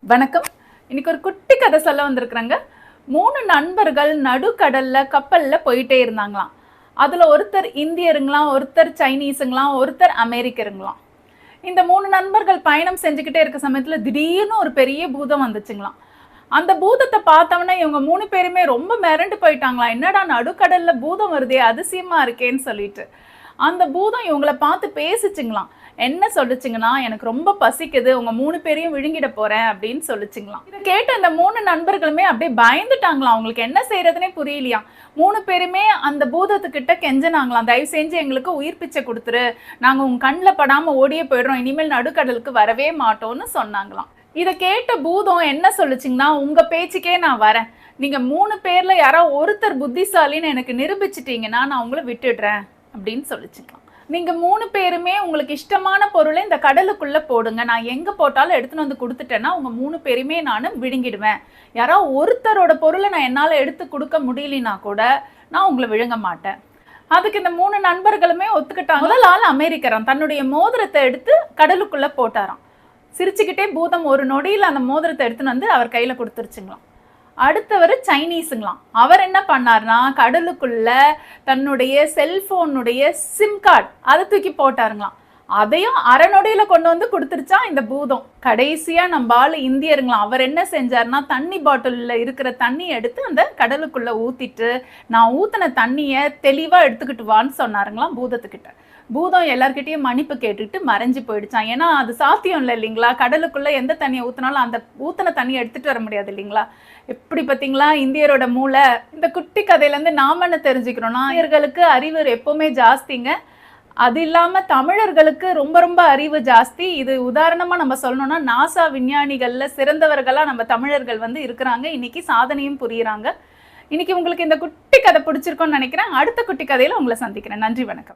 வணக்கம். இன்னைக்கு ஒரு குட்டி கதை சொல்ல வந்திருக்கிறேங்க. 3 நண்பர்கள் நடுக்கடல்ல கப்பல்ல போயிட்டே இருந்தாங்களாம். அதுல ஒருத்தர் இந்தியருங்களாம், ஒருத்தர் சைனீஸுங்களாம், ஒருத்தர் அமெரிக்கருங்களாம். இந்த 3 நண்பர்கள் பயணம் செஞ்சுக்கிட்டே இருக்க சமயத்துல திடீர்னு ஒரு பெரிய பூதம் வந்துச்சுங்களாம். அந்த பூதத்தை பார்த்தவொடனே இவங்க 3 பேருமே ரொம்ப மிரண்டு போயிட்டாங்களாம். என்னடா நடுக்கடல்ல பூதம் வருதே, அதிசயமா இருக்கேன்னு சொல்லிட்டு. அந்த பூதம் இவங்கள பார்த்து பேசிச்சுங்களாம். என்ன சொல்லுச்சுங்கன்னா, எனக்கு ரொம்ப பசிக்குது, உங்க 3 பேரையும் விழுங்கிட போறேன் அப்படின்னு சொல்லுச்சுங்களாம். இதை கேட்ட அந்த 3 நண்பர்களுமே அப்படியே பயந்துட்டாங்களாம். அவங்களுக்கு என்ன செய்யறதுனே புரியலையாம். 3 பேருமே அந்த பூதத்துக்கிட்ட கெஞ்சனாங்களாம், தயவு செஞ்சு எங்களுக்கு உயிர் பிச்சை கொடுத்துரு, நாங்க உங்க கண்ணில் படாம ஓடியே போயிடுறோம், இனிமேல் நடுக்கடலுக்கு வரவே மாட்டோம்னு சொன்னாங்களாம். இதை கேட்ட பூதம் என்ன சொல்லுச்சுங்கன்னா, உங்க பேச்சுக்கே நான் வரேன், நீங்க 3 பேர்ல யாராவது ஒருத்தர் புத்திசாலின்னு எனக்கு நிரூபிச்சிட்டீங்கன்னா நான் உங்களை விட்டுடுறேன் அப்படின்னு சொல்லிச்சுக்கலாம். நீங்க 3 பேருமே உங்களுக்கு இஷ்டமான பொருளை இந்த கடலுக்குள்ள போடுங்க, நான் எங்க போட்டாலும் எடுத்துன்னு வந்து கொடுத்துட்டேன்னா உங்க 3 பேருமே நான் விழுங்கிடுவேன். யாராவது ஒருத்தரோட பொருளை நான் என்னால எடுத்து கொடுக்க முடியலனா கூட நான் உங்களை விழுங்க மாட்டேன். அதுக்கு இந்த 3 நண்பர்களுமே ஒத்துக்கிட்டாங்க. முதல் ஆள் அமெரிக்கராம் தன்னுடைய மோதிரத்தை எடுத்து கடலுக்குள்ள போட்டாராம். சிரிச்சுக்கிட்டே பூதம் ஒரு நொடியில் அந்த மோதிரத்தை எடுத்துன்னு வந்து அவர் கையில கொடுத்துருச்சுங்களாம். அடுத்தவர் சைனீஸுங்களாம். அவர் என்ன பண்ணார்னா, கடலுக்குள்ள தன்னுடைய செல்போனுடைய சிம் கார்டு அதை தூக்கி போட்டாருங்களாம். அதையும் அரை நொடியில கொண்டு வந்து கொடுத்துருச்சா இந்த பூதம். கடைசியா நம்ம ஆளு இந்தியருங்களாம். அவர் என்ன செஞ்சார்னா, தண்ணி பாட்டிலில் இருக்கிற தண்ணி எடுத்து அந்த கடலுக்குள்ள ஊத்திட்டு, நான் ஊத்தின தண்ணியை தெளிவா எடுத்துக்கிட்டு வான்னு சொன்னாருங்களாம் பூதத்துக்கிட்ட. பூதம் எல்லார்கிட்டையும் மன்னிப்பு கேட்டுட்டு மறைஞ்சு போயிடுச்சான். ஏன்னா அது சாத்தியம் இல்லை இல்லைங்களா, கடலுக்குள்ள எந்த தண்ணியை ஊத்தினாலும் அந்த ஊத்தின தண்ணியை எடுத்துட்டு வர முடியாது இல்லைங்களா. எப்படி பார்த்தீங்களா இந்தியரோட மூளை. இந்த குட்டி கதையிலேருந்து நாம என்ன தெரிஞ்சுக்கிறோம்னா, இந்தியர்களுக்கு அறிவு எப்பவுமே ஜாஸ்திங்க. அது இல்லாமல் தமிழர்களுக்கு ரொம்ப ரொம்ப அறிவு ஜாஸ்தி. இது உதாரணமாக நம்ம சொல்லணும்னா, நாசா விஞ்ஞானிகளில் சிறந்தவர்களாக நம்ம தமிழர்கள் இருக்கிறாங்க. இன்னைக்கு சாதனையும் புரியுறாங்க. இன்னைக்கு உங்களுக்கு இந்த குட்டி கதை பிடிச்சிருக்கோன்னு நினைக்கிறேன். அடுத்த குட்டி கதையில் உங்களை சந்திக்கிறேன். நன்றி, வணக்கம்.